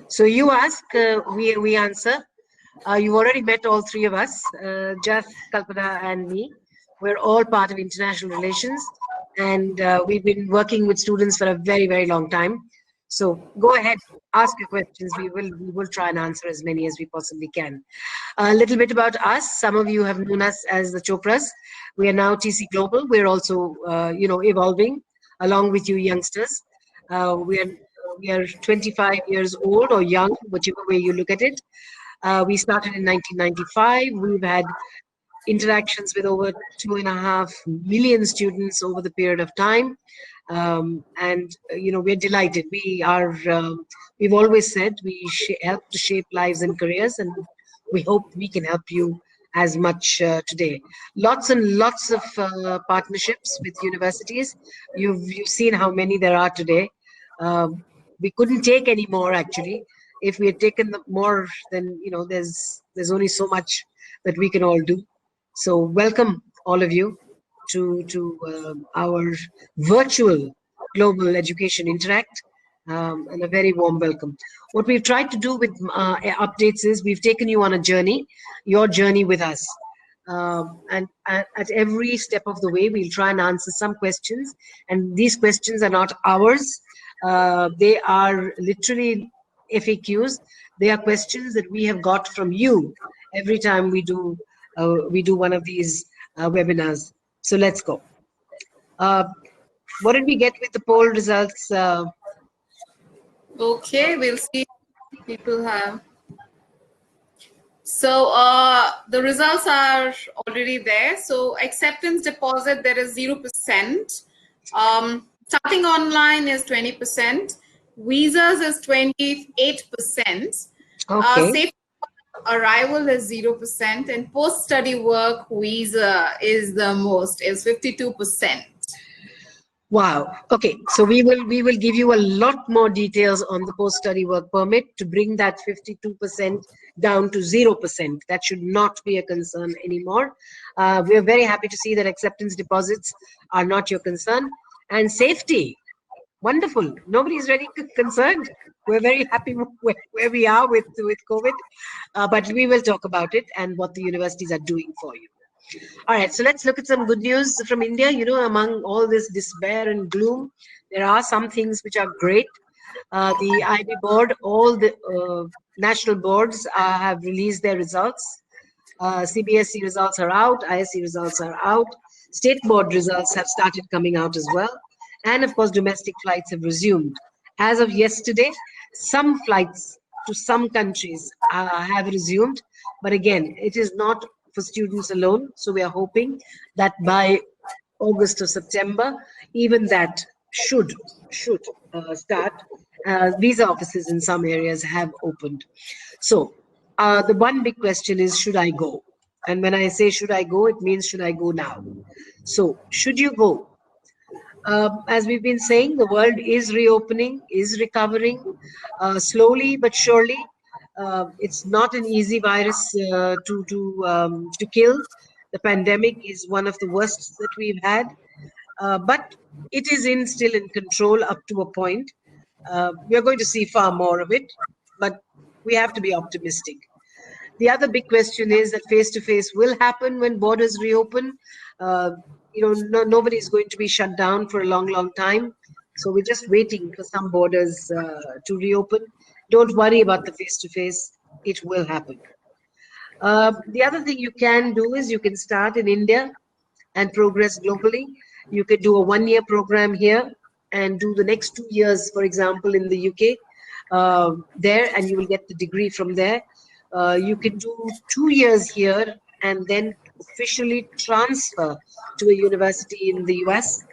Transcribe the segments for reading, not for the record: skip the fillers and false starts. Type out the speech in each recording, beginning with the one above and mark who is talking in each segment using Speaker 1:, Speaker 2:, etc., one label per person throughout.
Speaker 1: So you ask, we answer. You've already met all three of us, Jeff, Kalpana, and me. We're all part of international relations, and we've been working with students for a very, very long time. So go ahead, ask your questions. We will try and answer as many as we possibly can. A little bit about us. Some of you have known us as the Chopras. We are now TC Global. We're also, evolving along with you youngsters. We are 25 years old or young, whichever way you look at it. We started in 1995. We've had interactions with over 2.5 million students over the period of time. And we're delighted. We've always said we help to shape lives and careers, and we hope we can help you as much today. Lots and lots of partnerships with universities. You've seen how many there are today. We couldn't take any more, actually. If we had taken more, then there's only so much that we can all do. So welcome all of you to our virtual Global Education Interact, and a very warm welcome. What we've tried to do with updates is we've taken you on a journey, your journey with us. And at every step of the way, we'll try and answer some questions. And these questions are not ours. They are literally FAQs. They are questions that we have got from you every time we do one of these webinars. So let's go. What did we get with the poll results?
Speaker 2: Okay, we'll see. People have. So the results are already there. So acceptance deposit, there is 0%. Starting online is 20%. Visas is 28%.
Speaker 1: Okay.
Speaker 2: Safe arrival is 0%, and post-study work visa is the most, is 52%.
Speaker 1: Wow. Okay. So we will give you a lot more details on the post-study work permit to bring that 52% down to 0%. That should not be a concern anymore. We are very happy to see that acceptance deposits are not your concern. And safety, wonderful. Nobody's really concerned. We're very happy where we are with COVID, but we will talk about it and what the universities are doing for you. All right, so let's look at some good news from India. Among all this despair and gloom, there are some things which are great. The IB board, all the national boards have released their results. CBSE results are out, ISC results are out. State board results have started coming out as well. And of course, domestic flights have resumed. As of yesterday, some flights to some countries have resumed. But again, it is not for students alone. So we are hoping that by August or September, even that should start. Visa offices in some areas have opened. So the one big question is, should I go? And when I say should I go, it means should I go now? So should you go? As we've been saying, the world is reopening, is recovering slowly but surely. It's not an easy virus to kill. The pandemic is one of the worst that we've had, but it is still in control up to a point. We are going to see far more of it, but we have to be optimistic. The other big question is that face-to-face will happen when borders reopen. Nobody is going to be shut down for a long, long time. So we're just waiting for some borders to reopen. Don't worry about the face-to-face. It will happen. The other thing you can do is you can start in India and progress globally. You could do a one-year program here and do the next 2 years, for example, in the UK there, and you will get the degree from there. You can do 2 years here and then officially transfer to a university in the US.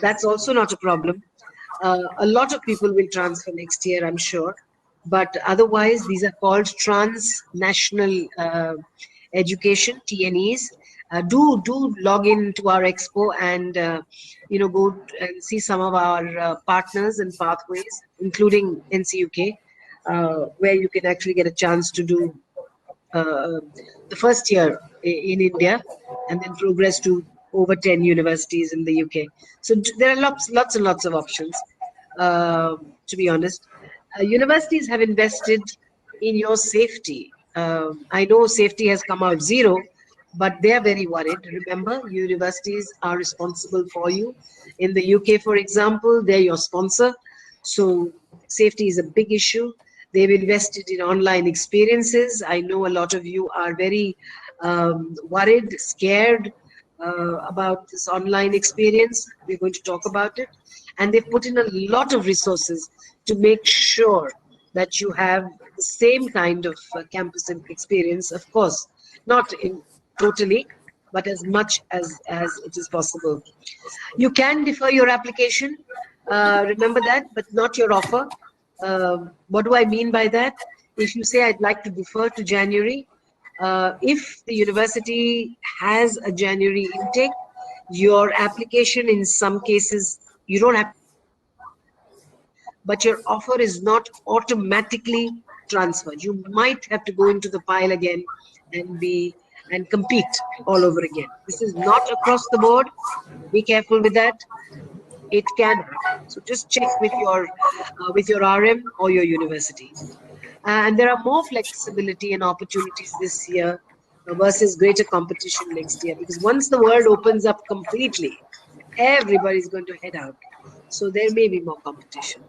Speaker 1: That's also not a problem. A lot of people will transfer next year, I'm sure. But otherwise, these are called transnational education, TNEs. Do log in to our expo and go and see some of our partners and pathways, including NCUK, where you can actually get a chance to do the first year in India and then progress to over 10 universities in the UK. So there are lots and lots of options, to be honest. Universities have invested in your safety. I know safety has come out zero, but they are very worried. Remember, universities are responsible for you. In the UK, for example, they're your sponsor. So safety is a big issue. They've invested in online experiences. I know a lot of you are very worried, scared about this online experience. We're going to talk about it. And they've put in a lot of resources to make sure that you have the same kind of campus experience, of course, not in totally, but as much as it is possible. You can defer your application, remember that, but not your offer. What do I mean by that? If you say, I'd like to defer to January, if the university has a January intake, your application in some cases, you don't have, but your offer is not automatically transferred. You might have to go into the pile again and compete all over again. This is not across the board. Be careful with that. It can happen. So just check with your RM or your university. And there are more flexibility and opportunities this year versus greater competition next year. Because once the world opens up completely, everybody's going to head out. So there may be more competition.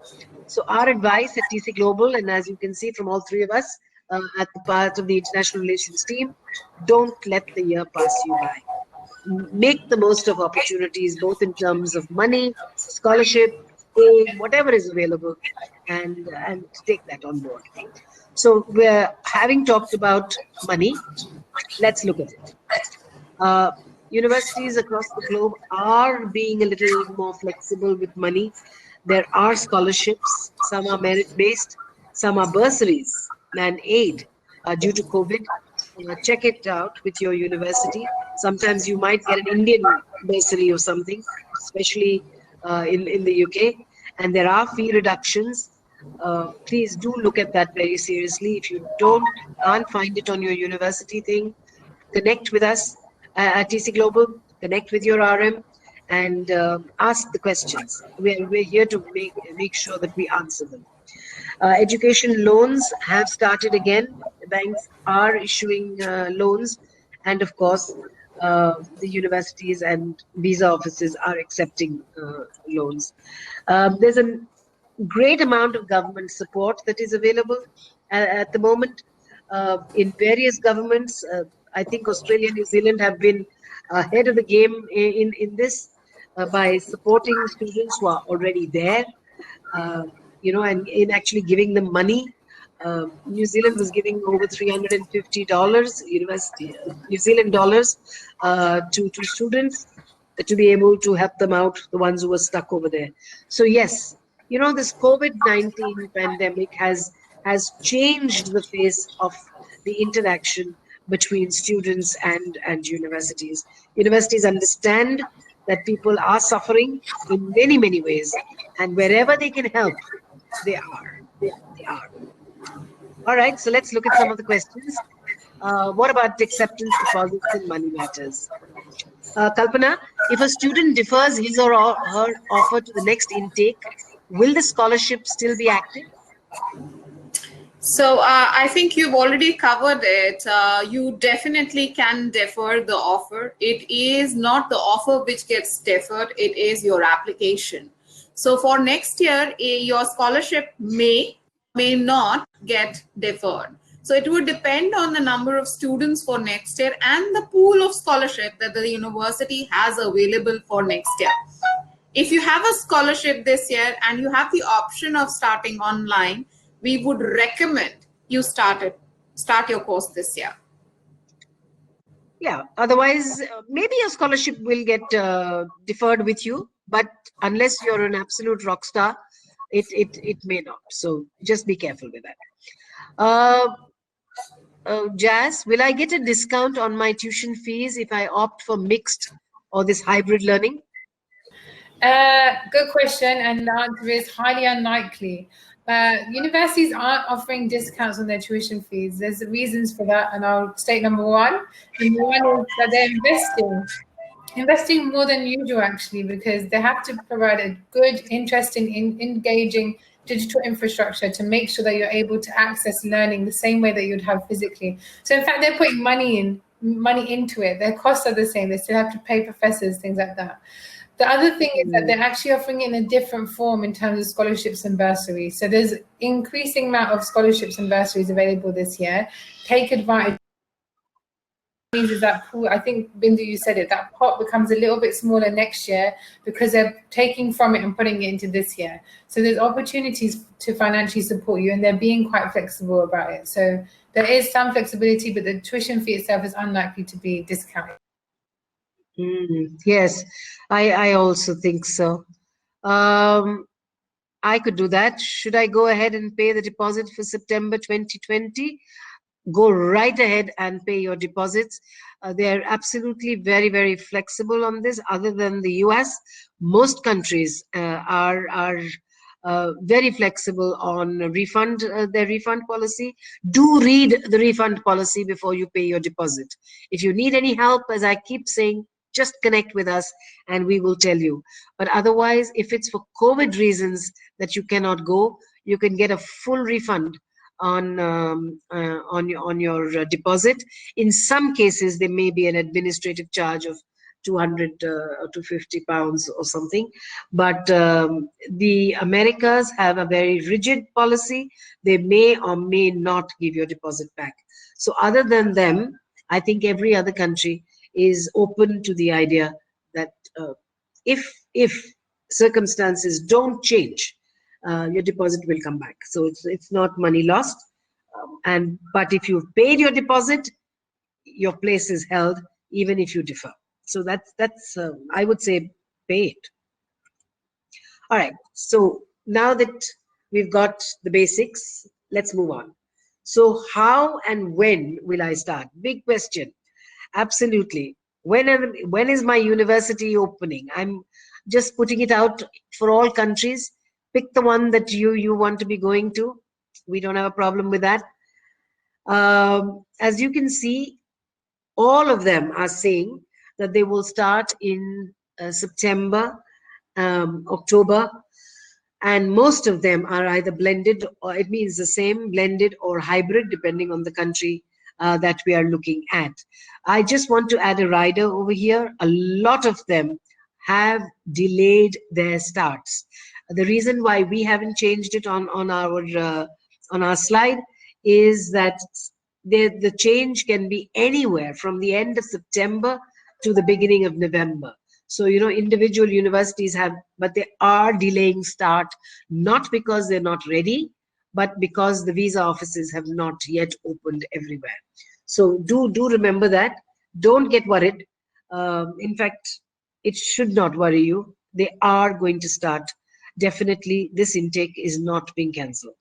Speaker 1: So our advice at TC Global, and as you can see from all three of us at the part of the international relations team, don't let the year pass you by. Make the most of opportunities, both in terms of money, scholarship, aid, whatever is available, and take that on board. So we're having talked about money. Let's look at it. Universities across the globe are being a little more flexible with money. There are scholarships, some are merit-based, some are bursaries and aid due to COVID. Check it out with your university. Sometimes you might get an Indian bursary or something, especially in the UK. And there are fee reductions. Please do look at that very seriously. If you can't find it on your university thing, connect with us at TC Global, connect with your RM, and ask the questions. We're here to make sure that we answer them. Education loans have started again. The banks are issuing loans, and of course, the universities and visa offices are accepting loans. There's a great amount of government support that is available at the moment in various governments. I think Australia and New Zealand have been ahead of the game in this by supporting students who are already there. And in actually giving them money. New Zealand was giving over $350 university New Zealand dollars to students to be able to help them out, the ones who were stuck over there. So yes, this COVID-19 pandemic has changed the face of the interaction between students and universities. Universities understand that people are suffering in many, many ways, and wherever they can help, they are. They are. All right, so let's look at some of the questions. What about acceptance deposits and money matters? Kalpana, if a student defers his or her offer to the next intake, will the scholarship still be active?
Speaker 2: So I think you've already covered it. You definitely can defer the offer. It is not the offer which gets deferred, it is your application. So for next year, your scholarship may not get deferred. So it would depend on the number of students for next year and the pool of scholarship that the university has available for next year. If you have a scholarship this year and you have the option of starting online, we would recommend you start your course this year.
Speaker 1: Yeah, otherwise, maybe your scholarship will get deferred with you, but unless you're an absolute rock star, it may not. So just be careful with that. Jazz, will I get a discount on my tuition fees if I opt for mixed or this hybrid learning?
Speaker 3: Good question, and the answer is highly unlikely. Universities aren't offering discounts on their tuition fees. There's reasons for that, and I'll state number one. Number one is that they're investing more than usual, actually, because they have to provide a good, interesting, engaging digital infrastructure to make sure that you're able to access learning the same way that you'd have physically. So in fact, they're putting money into it. Their costs are the same. They still have to pay professors, things like that. The other thing is that they're actually offering it in a different form in terms of scholarships and bursaries. So there's increasing amount of scholarships and bursaries available this year. Take advantage. Means is that pool, I think Bindu, you said it, that pot becomes a little bit smaller next year because they're taking from it and putting it into this year. So there's opportunities to financially support you, and they're being quite flexible about it. So there is some flexibility, but the tuition fee itself is unlikely to be discounted.
Speaker 1: Yes, I also think so. I could do that. Should I go ahead and pay the deposit for September 2020? Go right ahead and pay your deposits. They're absolutely very, very flexible on this. Other than the US, most countries are very flexible on refund, their refund policy. Do read the refund policy before you pay your deposit. If you need any help, as I keep saying, just connect with us and we will tell you. But otherwise, if it's for COVID reasons that you cannot go, you can get a full refund on your deposit. In some cases, there may be an administrative charge of 200 or 250 pounds or something. But the Americas have a very rigid policy. They may or may not give your deposit back. So other than them, I think every other country is open to the idea that if circumstances don't change, your deposit will come back. So it's not money lost. But if you've paid your deposit, your place is held even if you defer. So that's I would say pay it. All right. So now that we've got the basics, let's move on. So how and when will I start? Big question. Absolutely. When is my university opening? I'm just putting it out for all countries. Pick the one that you want to be going to. We don't have a problem with that. As you can see, all of them are saying that they will start in September, October, and most of them are either blended, or it means the same, blended or hybrid, depending on the country that we are looking at. I just want to add a rider over here. A lot of them have delayed their starts. The reason why we haven't changed it on our slide is that the change can be anywhere from the end of September to the beginning of November. So, you know, individual universities have, but they are delaying start, not because they're not ready, but because the visa offices have not yet opened everywhere. So do remember that. Don't get worried. In fact, it should not worry you. They are going to start. Definitely, this intake is not being cancelled.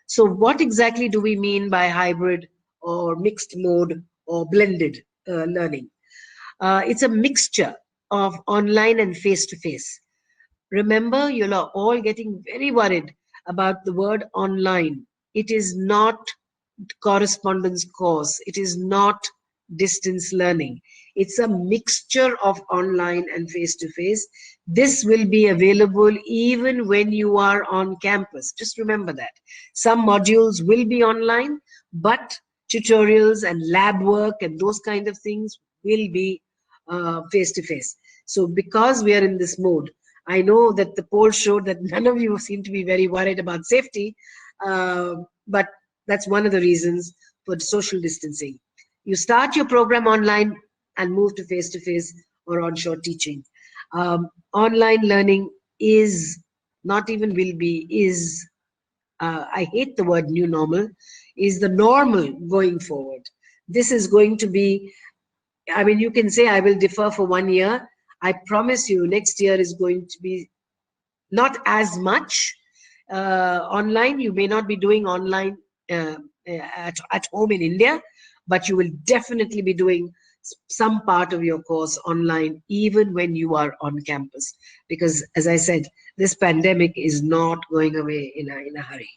Speaker 1: So what exactly do we mean by hybrid or mixed mode or blended learning? It's a mixture of online and face-to-face. Remember, you're all getting very worried about the word online. It is not correspondence course. It is not distance learning. It's a mixture of online and face-to-face. This will be available even when you are on campus. Just remember that. Some modules will be online, but tutorials and lab work and those kind of things will be face-to-face. So because we are in this mode, I know that the poll showed that none of you seem to be very worried about safety, but that's one of the reasons for social distancing. You start your program online and move to face-to-face or onshore teaching. Online learning is, not even will be, is, I hate the word new normal, is the normal going forward. This is going to be, I mean, you can say I will defer for 1 year. I promise you next year is going to be not as much online. You may not be doing online at home in India, but you will definitely be doing some part of your course online even when you are on campus, because as I said, this pandemic is not going away in a hurry.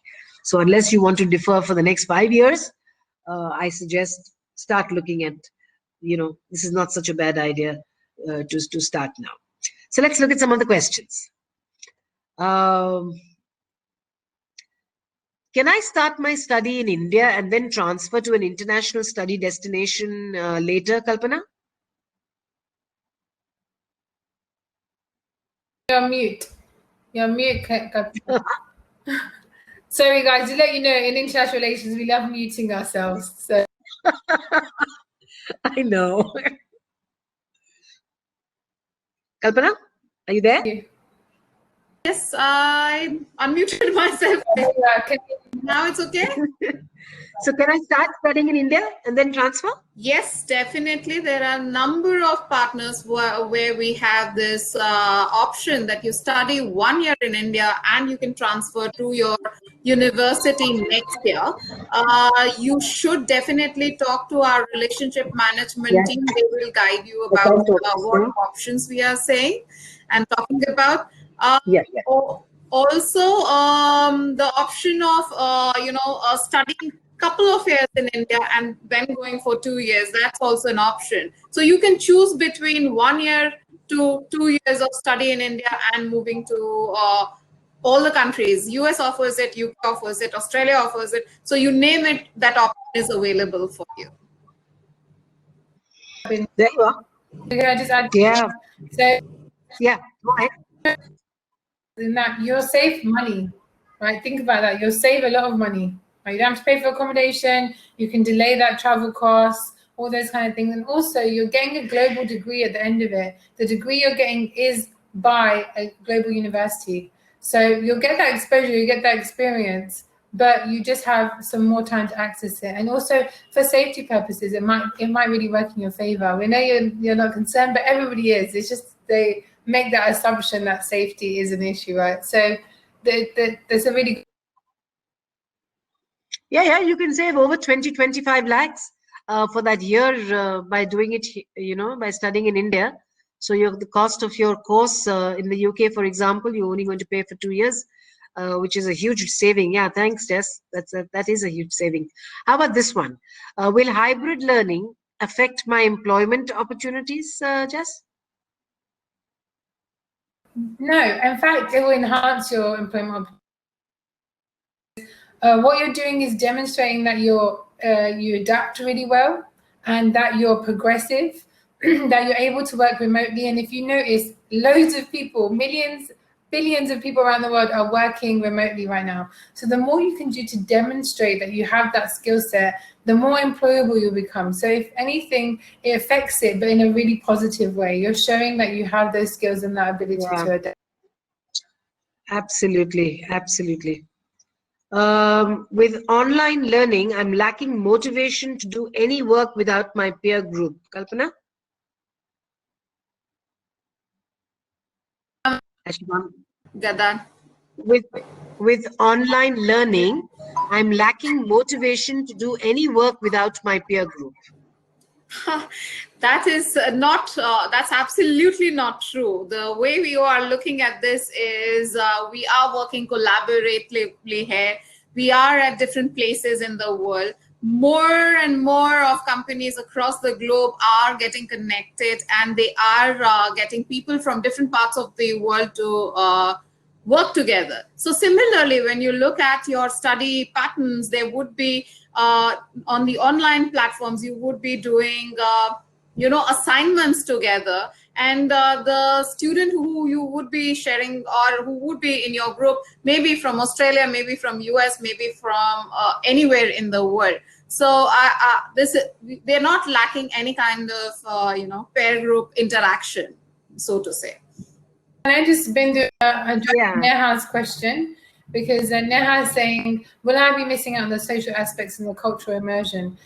Speaker 1: So unless you want to defer for the next 5 years, I suggest start looking at, you know, this is not such a bad idea to start now. So let's look at some of the questions. Can I start my study in India and then transfer to an international study destination later, Kalpana?
Speaker 3: You're mute. You're mute, Kapil. Sorry, guys, to let you know, in international relations, we love muting ourselves. So
Speaker 1: I know. Kalpana, are you there?
Speaker 2: Yes, I unmuted myself. Now it's okay?
Speaker 1: So can I start studying in India and then transfer?
Speaker 2: Yes, definitely. There are a number of partners where we have this option that you study 1 year in India and you can transfer to your university next year. You should definitely talk to our relationship management team. They will guide you about what options we are saying and talking about. Also, the option of studying couple of years in India and then going for 2 years, that's also an option. So you can choose between 1 year to 2 years of study in India and moving to all the countries. US offers it, UK offers it, Australia offers it. So you name it, that option is available for you.
Speaker 1: There you are.
Speaker 3: Can I just add?
Speaker 1: Yeah.
Speaker 3: So
Speaker 1: Yeah, go ahead.
Speaker 3: in that you'll save money, right? Think about that. You'll save a lot of money. Right? You don't have to pay for accommodation. You can delay that travel costs, all those kind of things. And also you're getting a global degree at the end of it. The degree you're getting is by a global university. So you'll get that exposure, you get that experience, but you just have some more time to access it. And also for safety purposes, it might really work in your favor. We know you're not concerned, but everybody is. It's just they make that assumption that safety is an issue, right? So there's a really
Speaker 1: Yeah, you can save over 25 lakhs for that year by doing it, by studying in India. So the cost of your course in the UK, for example, you're only going to pay for 2 years, which is a huge saving. Yeah, thanks, Jess. That is a huge saving. How about this one? Will hybrid learning affect my employment opportunities, Jess?
Speaker 3: No, in fact, it will enhance your employment. What you're doing is demonstrating that you adapt really well and that you're progressive, that you're able to work remotely. And if you notice, loads of people, millions, billions of people around the world are working remotely right now. So the more you can do to demonstrate that you have that skill set, the more employable you'll become. So if anything, it affects it, but in a really positive way. You're showing that you have those skills and that ability to adapt.
Speaker 1: Absolutely. With online learning, I'm lacking motivation to do any work without my peer group. Kalpana?
Speaker 2: Gadan.
Speaker 1: With online learning, I'm lacking motivation to do any work without my peer group.
Speaker 2: That is that's absolutely not true. The way we are looking at this is we are working collaboratively here. We are at different places in the world. More and more of companies across the globe are getting connected, and they are getting people from different parts of the world to work together. So similarly, when you look at your study patterns, there would be on the online platforms, you would be doing assignments together, and the student who you would be sharing or who would be in your group, maybe from Australia, maybe from US, maybe from anywhere in the world. So they're not lacking any kind of pair group interaction, so to say.
Speaker 3: Can I just address Neha's question? Because Neha is saying, will I be missing out on the social aspects and the cultural immersion?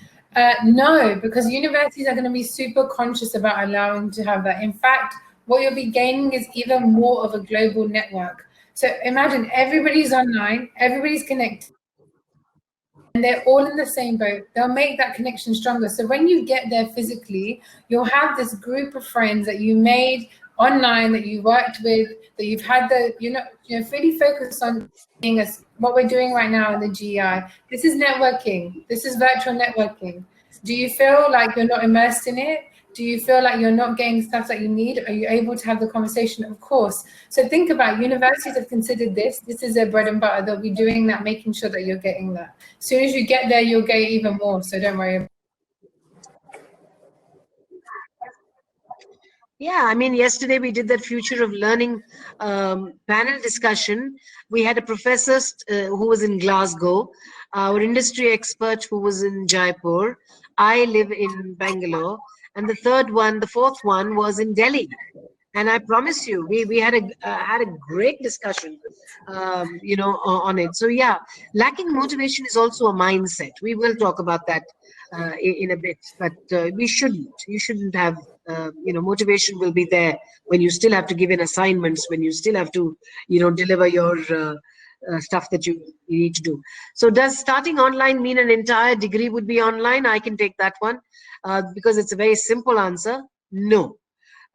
Speaker 3: No, because universities are going to be super conscious about allowing to have that. In fact, what you'll be gaining is even more of a global network. So imagine everybody's online, everybody's connected, and they're all in the same boat. They'll make that connection stronger. So when you get there physically, you'll have this group of friends that you made online, that you worked with, that you've had really focused on being what we're doing right now in the GI. This is networking. This is virtual networking. Do you feel like you're not immersed in it? Do you feel like you're not getting stuff that you need? Are you able to have the conversation? Of course. So think about universities have considered this. This is their bread and butter. They'll be doing that, making sure that you're getting that. As soon as you get there, you'll get even more. So don't worry.
Speaker 1: Yeah, I mean, yesterday we did that future of learning panel discussion. We had a professor who was in Glasgow, our industry expert who was in Jaipur. I live in Bangalore, and the fourth one was in Delhi. And I promise you, we had a great discussion, on it. So yeah, lacking motivation is also a mindset. We will talk about that in a bit, but we shouldn't. You shouldn't have. Motivation will be there when you still have to give in assignments, when you still have to, deliver your stuff that you need to do. So does starting online mean an entire degree would be online? I can take that one because it's a very simple answer. No.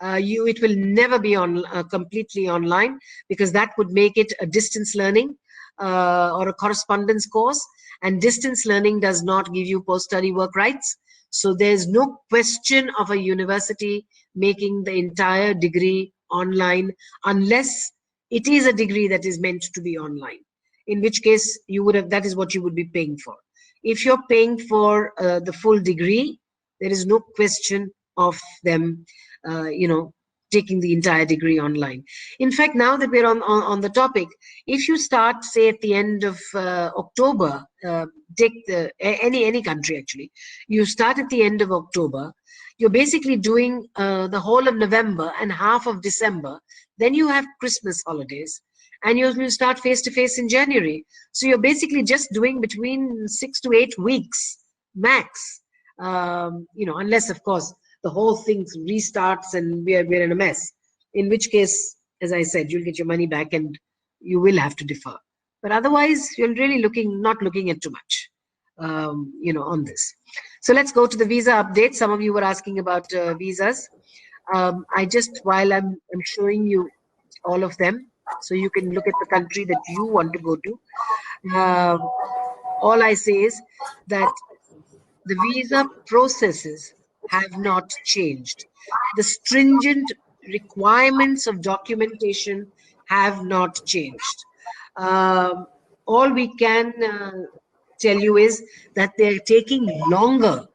Speaker 1: It will never be on completely online, because that would make it a distance learning or a correspondence course, and distance learning does not give you post-study work rights. So there's no question of a university making the entire degree online unless it is a degree that is meant to be online, in which case that is what you would be paying for. If you're paying for the full degree, there is no question of them taking the entire degree online. In fact, now that we're on the topic, if you start, say, at the end of October, take any country actually, you start at the end of October, you're basically doing the whole of November and half of December. Then you have Christmas holidays, and you start face-to-face in January. So you're basically just doing between 6 to 8 weeks max, unless, of course, the whole thing restarts and we're in a mess, in which case, as I said, you'll get your money back and you will have to defer. But otherwise, you're really not looking at too much, on this. So let's go to the visa update. Some of you were asking about visas. While I'm showing you all of them, so you can look at the country that you want to go to. All I say is that the visa processes have not changed. The stringent requirements of documentation have not changed. All we can tell you is that they're taking longer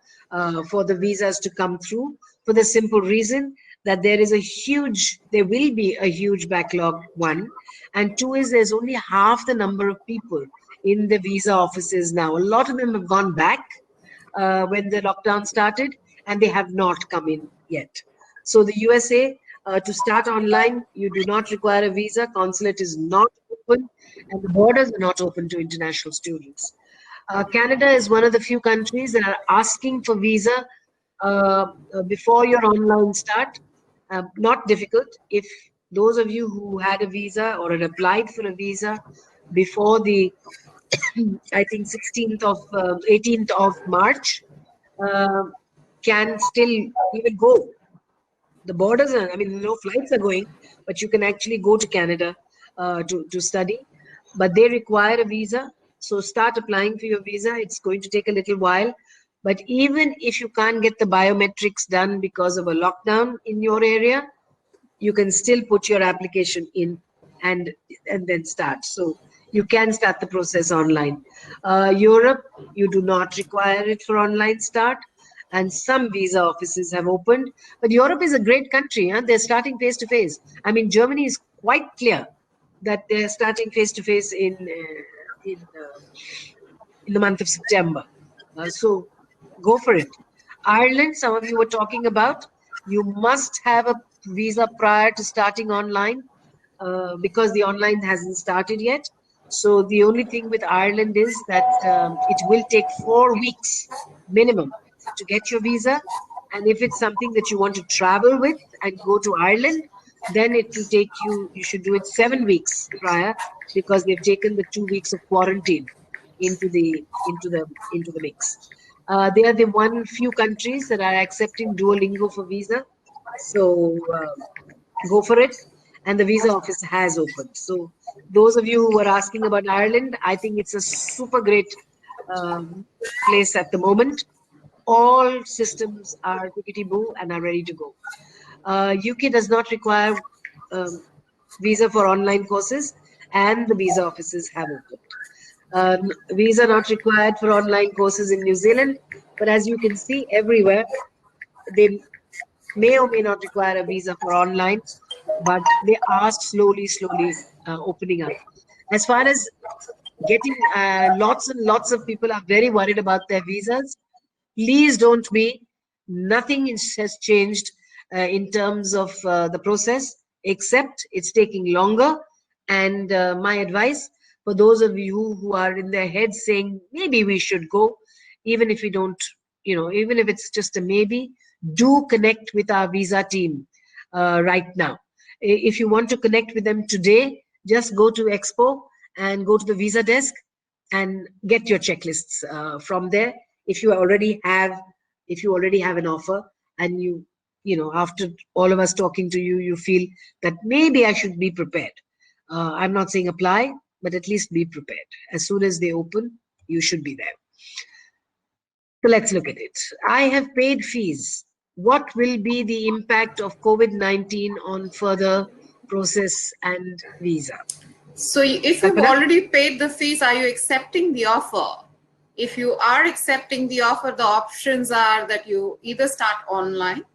Speaker 1: for the visas to come through, for the simple reason that there will be a huge backlog, one, and two is there's only half the number of people in the visa offices now. A lot of them have gone back when the lockdown started, and they have not come in yet. So the USA, to start online, you do not require a visa. Consulate is not open, and the borders are not open to international students. Canada is one of the few countries that are asking for visa before your online start. Not difficult. If those of you who had a visa or had applied for a visa before the I think 18th of March, can still even go. The borders are, no flights are going, but you can actually go to Canada to study. But they require a visa. So start applying for your visa. It's going to take a little while. But even if you can't get the biometrics done because of a lockdown in your area, you can still put your application in and then start. So you can start the process online. Europe, you do not require it for online start, and some visa offices have opened. But Europe is a great country. Huh? They're starting face to face. Germany is quite clear that they're starting face to face in the month of September. So go for it. Ireland, some of you were talking about, you must have a visa prior to starting online because the online hasn't started yet. So the only thing with Ireland is that it will take 4 weeks minimum to get your visa. And if it's something that you want to travel with and go to Ireland, then it will take you should do it 7 weeks prior, because they've taken the 2 weeks of quarantine into the mix. They are the few countries that are accepting Duolingo for visa. So go for it. And the visa office has opened. So those of you who were asking about Ireland, I think it's a super great place at the moment. all systems are tickety-boo and are ready to go. UK does not require visa for online courses, and the visa offices have opened. Visa not required for online courses in New Zealand, but as you can see everywhere, they may or may not require a visa for online, but they are slowly opening up. As far as getting lots and lots of people are very worried about their visas. Please don't be. Nothing has changed in terms of the process, except it's taking longer. And my advice for those of you who are in their heads saying maybe we should go, even if we don't, even if it's just a maybe, do connect with our visa team right now. If you want to connect with them today, just go to Expo and go to the visa desk and get your checklists from there. If you already have an offer, and after all of us talking to you, you feel that maybe I should be prepared. I'm not saying apply, but at least be prepared. As soon as they open, you should be there. So let's look at it. I have paid fees. What will be the impact of COVID-19 on further process and visa?
Speaker 2: So if you've already paid the fees, are you accepting the offer? If you are accepting the offer, the options are that you either start online,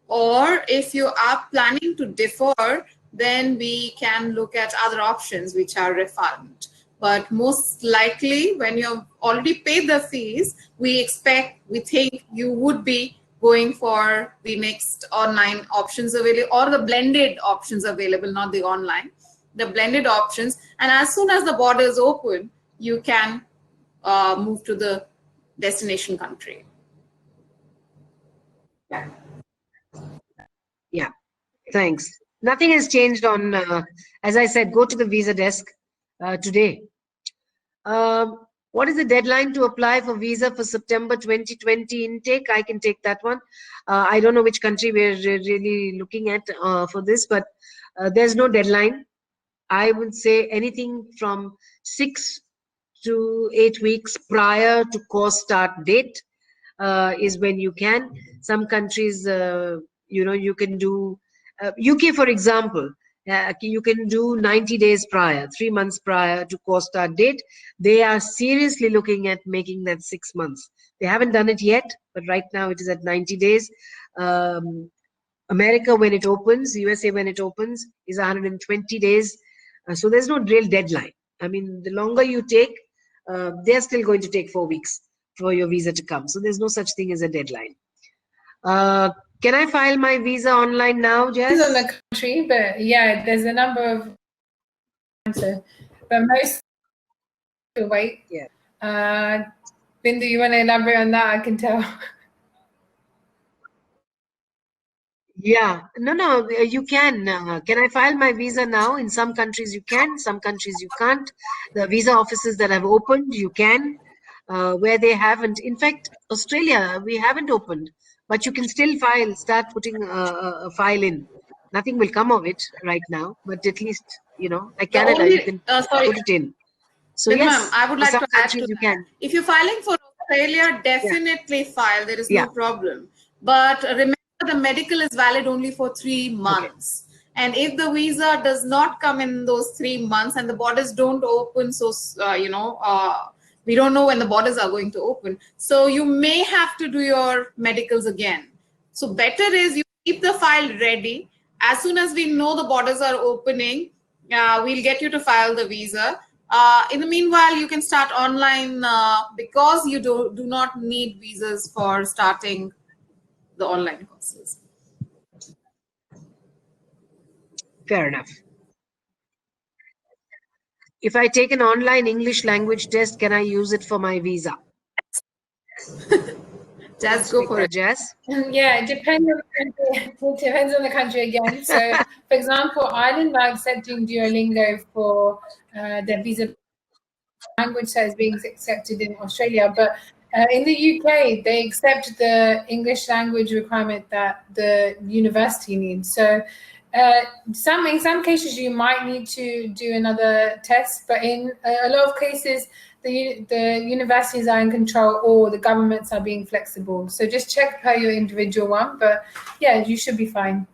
Speaker 2: or if you are planning to defer, then we can look at other options, which are refund. But most likely, when you've already paid the fees, we think you would be going for the next online options available, or the blended options available, not the online, the blended options. And as soon as the borders open, you can move to the destination country.
Speaker 1: Yeah, thanks. Nothing has changed on, as I said, go to the visa desk today. What is the deadline to apply for visa for September 2020 intake? I can take that one. I don't know which country we're really looking at for this, but there's no deadline. I would say anything from 6 to 8 weeks prior to course start date is when you can. Some countries, you can do, UK for example, you can do 90 days prior, 3 months prior to course start date. They are seriously looking at making that 6 months. They haven't done it yet, but right now it is at 90 days. America, when it opens, USA, when it opens, is 120 days. So there's no real deadline. I mean, the longer you take, they're still going to take 4 weeks for your visa to come. So there's no such thing as a deadline. Can I file my visa online now, Jess?
Speaker 3: Depends on the country, but yeah, there's a number of answers. But most wait.
Speaker 1: Yeah.
Speaker 3: Bindu, you want to elaborate on that? I can tell.
Speaker 1: Yeah, no, you can. Can I file my visa now? In some countries you can, some countries you can't. The visa offices that have opened, you can. Where they haven't, in fact, Australia, we haven't opened, but you can still start putting a file in. Nothing will come of it right now, but at least, like Canada, you can put it in. So
Speaker 2: But
Speaker 1: yes,
Speaker 2: ma'am, I would like
Speaker 1: some
Speaker 2: to add
Speaker 1: countries
Speaker 2: to
Speaker 1: you
Speaker 2: that.
Speaker 1: can.
Speaker 2: If you're filing for Australia, definitely file. There is
Speaker 1: Yeah.
Speaker 2: no problem. But remember, the medical is valid only for 3 months. Okay. And if the visa does not come in those 3 months and the borders don't open, so we don't know when the borders are going to open. So you may have to do your medicals again. So better is you keep the file ready. As soon as we know the borders are opening, we'll get you to file the visa. In the meanwhile, you can start online because you do not need visas for starting the online courses.
Speaker 1: Fair enough. If I take an online English language test, can I use it for my visa?
Speaker 2: Just go for it.
Speaker 1: Jazz?
Speaker 3: Yeah, it depends on the country. It depends on the country again. So, for example, Ireland are accepting Duolingo for their visa language that is being accepted in Australia, but in the UK, they accept the English language requirement that the university needs. So in some cases you might need to do another test, but in a lot of cases the universities are in control or the governments are being flexible. So just check per your individual one, but yeah, you should be fine.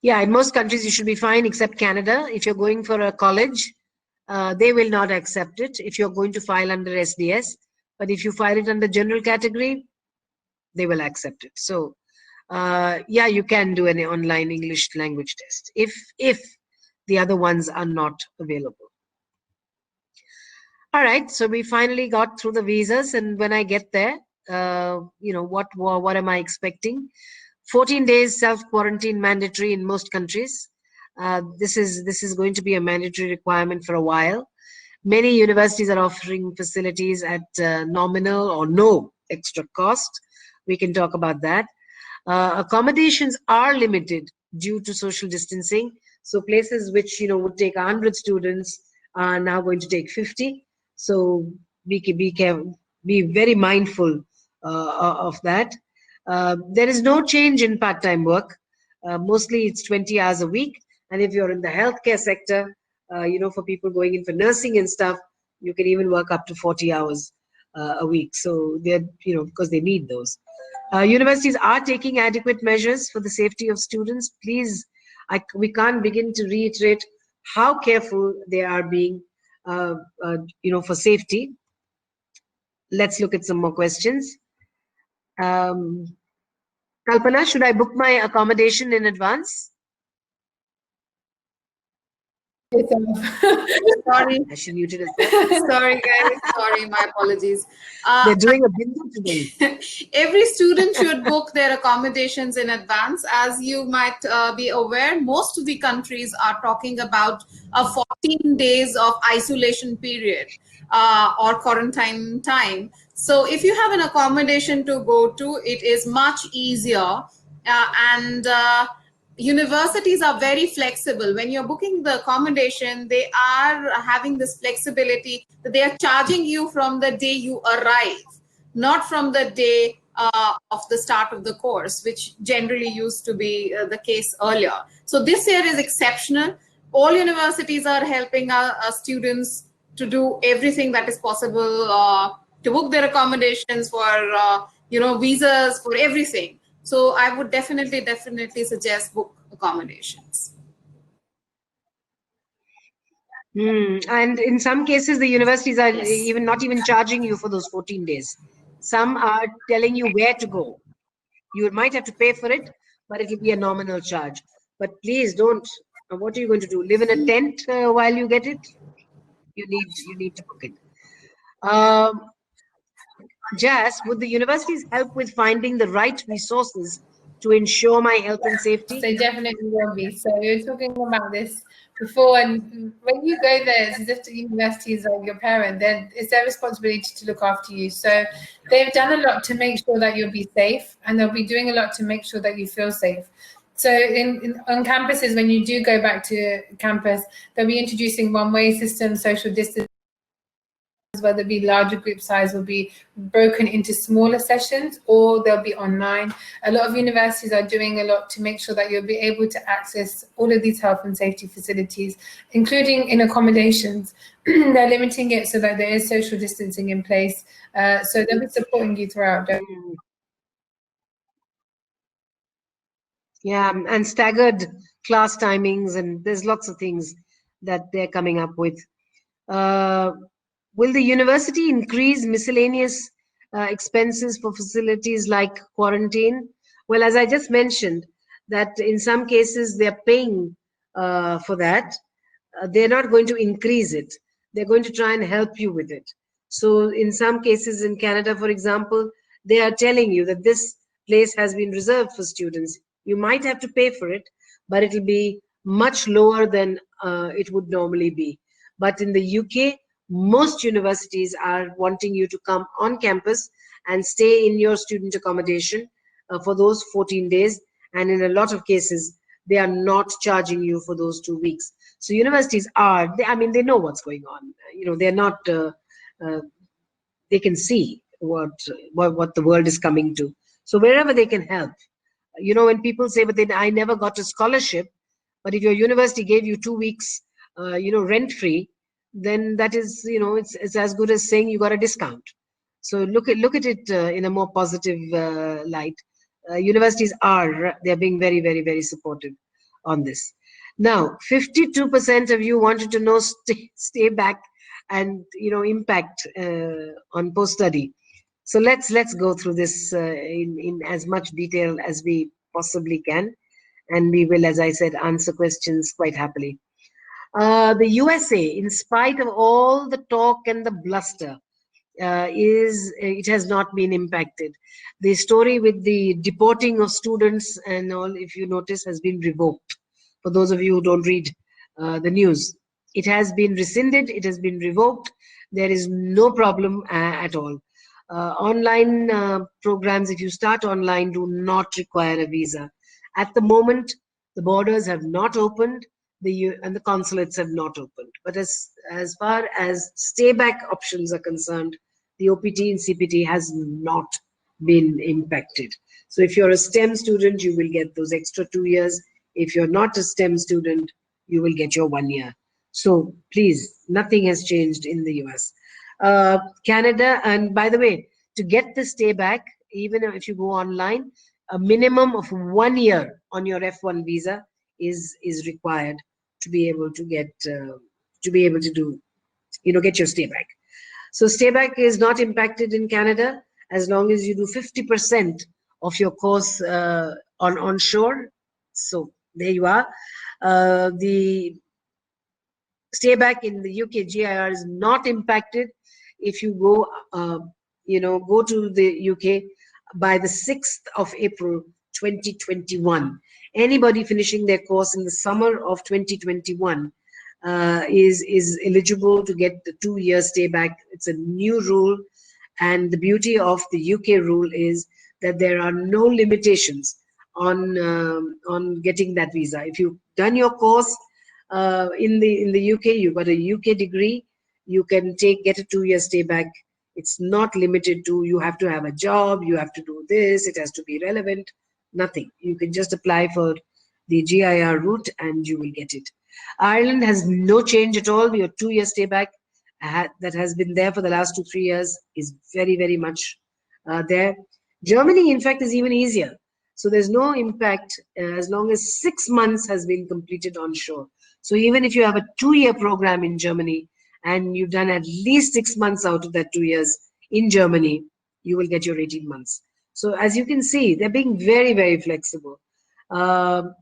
Speaker 1: Yeah, in most countries you should be fine except Canada. If you're going for a college, they will not accept it if you're going to file under SDS. But if you file it under general category, they will accept it. So yeah, you can do an online English language test if the other ones are not available. All right, so we finally got through the visas, and when I get there, you know, what am I expecting? 14 days self-quarantine mandatory in most countries. This is going to be a mandatory requirement for a while. Many universities are offering facilities at nominal or no extra cost. We can talk about that. Accommodations are limited due to social distancing. So places which, you know, would take 100 students are now going to take 50. So we can be very mindful of that. There is no change in part-time work. Mostly it's 20 hours a week. And if you're in the healthcare sector, you know, for people going in for nursing and stuff, you can even work up to 40 hours a week. So they're, you know, because they need those. Universities are taking adequate measures for the safety of students. Please, we can't begin to reiterate how careful they are being, you know, for safety. Let's look at some more questions. Kalpana, should I book my accommodation in advance?
Speaker 2: Sorry.
Speaker 1: I should mute it as well.
Speaker 2: Sorry, guys. Sorry, my apologies.
Speaker 1: They're doing a bingo today.
Speaker 2: Every student should book their accommodations in advance. As you might be aware, most of the countries are talking about a 14 days of isolation period or quarantine time. So if you have an accommodation to go to, it is much easier and universities are very flexible. When you're booking the accommodation, they are having this flexibility that they are charging you from the day you arrive, not from the day of the start of the course, which generally used to be the case earlier. So this year is exceptional. All universities are helping our students to do everything that is possible to book their accommodations for, you know, visas, for everything. So I would definitely suggest book accommodations.
Speaker 1: And in some cases, the universities are
Speaker 2: Yes.
Speaker 1: not even charging you for those 14 days. Some are telling you where to go. You might have to pay for it, but it will be a nominal charge. But please don't. What are you going to do? Live in a tent while you get it? You need to book it. Jas, would the universities help with finding the right resources to ensure my health and safety?
Speaker 3: They definitely will be. So we were talking about this before, and when you go there, it's as if the university is like your parent. Then it's their responsibility to look after you. So they've done a lot to make sure that you'll be safe, and they'll be doing a lot to make sure that you feel safe. So on campuses, when you do go back to campus, they'll be introducing one-way system, social distance, whether it be larger group size will be broken into smaller sessions or they'll be online. A lot of universities are doing a lot to make sure that you'll be able to access all of these health and safety facilities, including in accommodations. They're limiting it so that there is social distancing in place. So they'll be supporting you throughout.
Speaker 1: Yeah, and staggered class timings, and there's lots of things that they're coming up with. Will the university increase miscellaneous expenses for facilities like quarantine? Well, as I just mentioned, that in some cases they're paying for that. They're not going to increase it. They're going to try and help you with it. So in some cases in Canada, for example, they are telling you that this place has been reserved for students. You might have to pay for it, but it'll be much lower than it would normally be. But in the UK, most universities are wanting you to come on campus and stay in your student accommodation for those 14 days. And in a lot of cases, they are not charging you for those 2 weeks. So universities are, they know what's going on. You know, they're not, they can see what the world is coming to. So wherever they can help, You know, when people say, but then I never got a scholarship, but if your university gave you 2 weeks, rent free, then that is, it's as good as saying you got a discount. So look at it in a more positive light. Universities they're being very, very, very supportive on this. Now, 52% of you wanted to know stay back and impact on post study. So let's go through this in as much detail as we possibly can, and we will, as I said, answer questions quite happily. The USA, in spite of all the talk and the bluster, it has not been impacted. The story with the deporting of students and all, if you notice, has been revoked. For those of you who don't read the news, it has been rescinded, it has been revoked. There is no problem at all. Online programs, if you start online, do not require a visa. At the moment, the borders have not opened, and the consulates have not opened. But as far as stay back options are concerned, the OPT and CPT has not been impacted. So if you're a STEM student, you will get those extra 2 years. If you're not a STEM student, you will get your 1 year. So please, nothing has changed in the US. Canada, and by the way, to get the stay back, even if you go online, a minimum of 1 year on your F1 visa is required to be able to get get your stay back. So stay back is not impacted in Canada as long as you do 50% of your course on onshore. So there you are. The stay back in the UK GIR is not impacted if you go to the UK by the 6th of April 2021. Anybody finishing their course in the summer of 2021 is eligible to get the 2-year stay back. It's a new rule, and the beauty of the UK rule is that there are no limitations on getting that visa. If you've done your course in the UK, you've got a UK degree, you can get a 2-year stay back. It's not limited to you have to have a job, you have to do this, it has to be relevant. Nothing. You can just apply for the GIR route and you will get it. Ireland has no change at all. Your 2-year stay back that has been there for the last 2-3 years is very, very much there. Germany, in fact, is even easier. So there's no impact as long as 6 months has been completed onshore. So even if you have a 2-year program in Germany and you've done at least 6 months out of that 2 years in Germany, you will get your 18 months. So as you can see, they're being very, very flexible.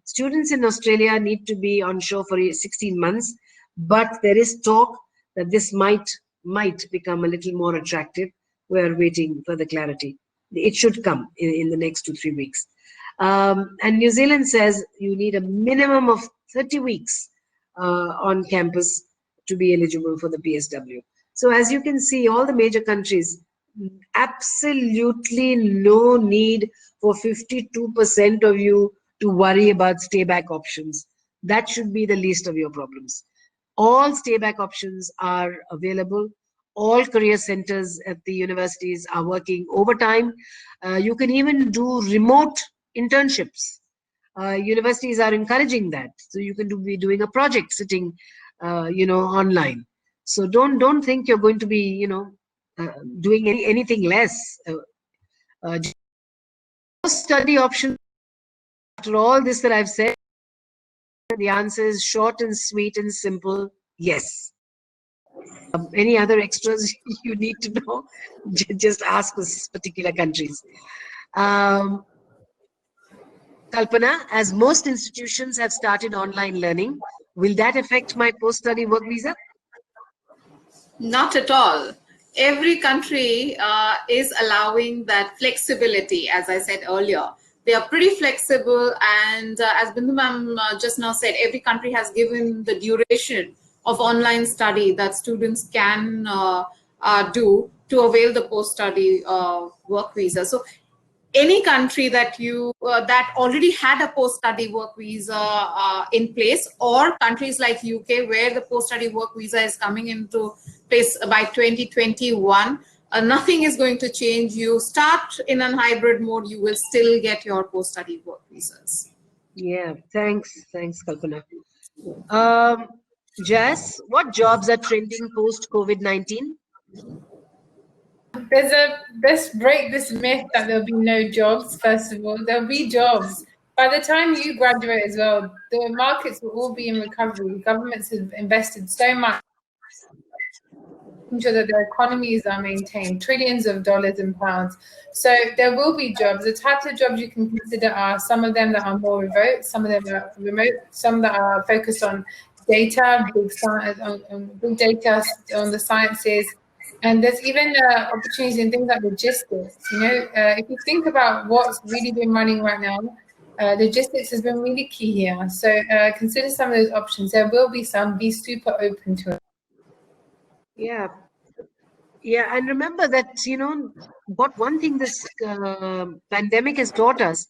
Speaker 1: Students in Australia need to be onshore for 16 months, but there is talk that this might become a little more attractive. We're waiting for the clarity. It should come in the next 2-3 weeks. And New Zealand says you need a minimum of 30 weeks on campus to be eligible for the PSW. So as you can see, all the major countries, absolutely no need for 52% of you to worry about stay back options. That should be the least of your problems. All stay back options are available. All career centers at the universities are working overtime. You can even do remote internships. Universities are encouraging that. So you can be doing a project sitting, online. So don't think you're going to be, doing anything less. Study options. After all this that I've said, the answer is short and sweet and simple. Yes. Any other extras you need to know? Just ask this particular countries. Kalpana, as most institutions have started online learning, will that affect my post-study work visa?
Speaker 2: Not at all. Every country is allowing that flexibility, as I said earlier. They are pretty flexible, and as Bindu ma'am just now said, every country has given the duration of online study that students can do to avail the post-study work visa. So any country that you that already had a post-study work visa in place, or countries like UK where the post-study work visa is coming into place by 2021, Nothing is going to change. You start in a hybrid mode, you will still get your post-study work visas.
Speaker 1: Yeah, thanks, Kalpana. Jess, what jobs are trending post COVID-19?
Speaker 3: Let's break this myth that there'll be no jobs. First of all, there'll be jobs. By the time you graduate as well, the markets will all be in recovery. Governments have invested so much to ensure that their economies are maintained, trillions of dollars and pounds. So there will be jobs. The types of jobs you can consider are some of them that are more remote, some of them are remote, some that are focused on data, big data, on the sciences. And there's even opportunities in things like logistics. If you think about what's really been running right now, logistics has been really key here. So consider some of those options. There will be some. Be super open to it.
Speaker 1: Yeah. Yeah, and remember that, what one thing this pandemic has taught us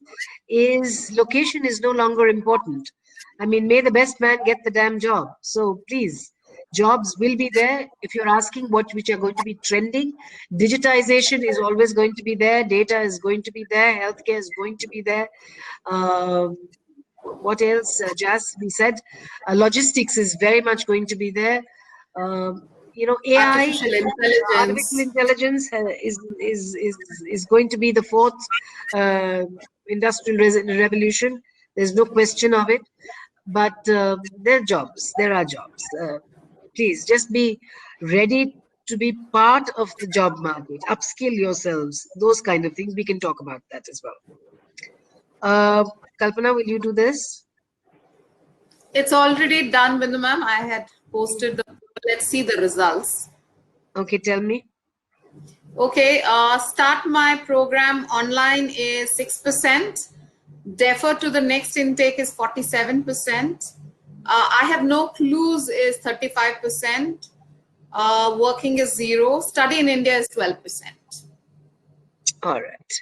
Speaker 1: is location is no longer important. I mean, may the best man get the damn job. So please, jobs will be there. If you're asking which are going to be trending, digitization is always going to be there. Data is going to be there. Healthcare is going to be there. What else, Jas? We said logistics is very much going to be there. AI, artificial intelligence is going to be the fourth industrial revolution. There's no question of it. But there are jobs. Please just be ready to be part of the job market. Upskill yourselves. Those kind of things. We can talk about that as well. Kalpana, will you do this?
Speaker 2: It's already done, Bindu ma'am. I had posted the. Let's see the results.
Speaker 1: Okay, tell me.
Speaker 2: Okay, start my program online is 6%. Defer to the next intake is 47%. I have no clues is 35%. Working is 0. Study in India is 12%.
Speaker 1: All right.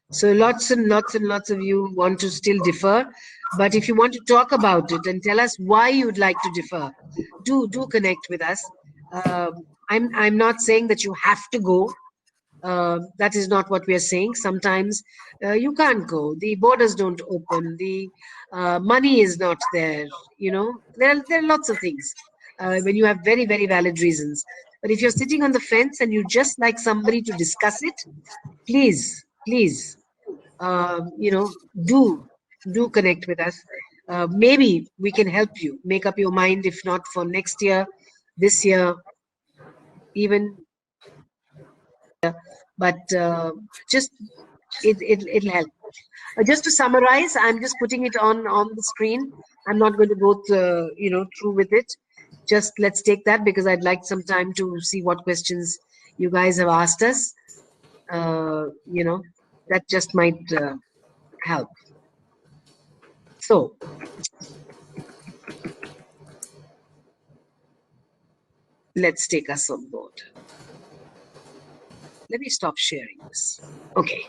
Speaker 1: So lots and lots and lots of you want to still defer. But if you want to talk about it and tell us why you'd like to defer, do connect with us. I'm not saying that you have to go. That is not what we are saying. Sometimes you can't go. The borders don't open. The money is not there. There are lots of things when you have very, very valid reasons. But if you're sitting on the fence and you just like somebody to discuss it, please, do connect with us. Maybe we can help you make up your mind, if not for next year, this year, even. But just it'll help. Just to summarize, I'm just putting it on the screen. I'm not going to go through with it. Just let's take that because I'd like some time to see what questions you guys have asked us. That just might help. So let's take us on board. Let me stop sharing this. Okay.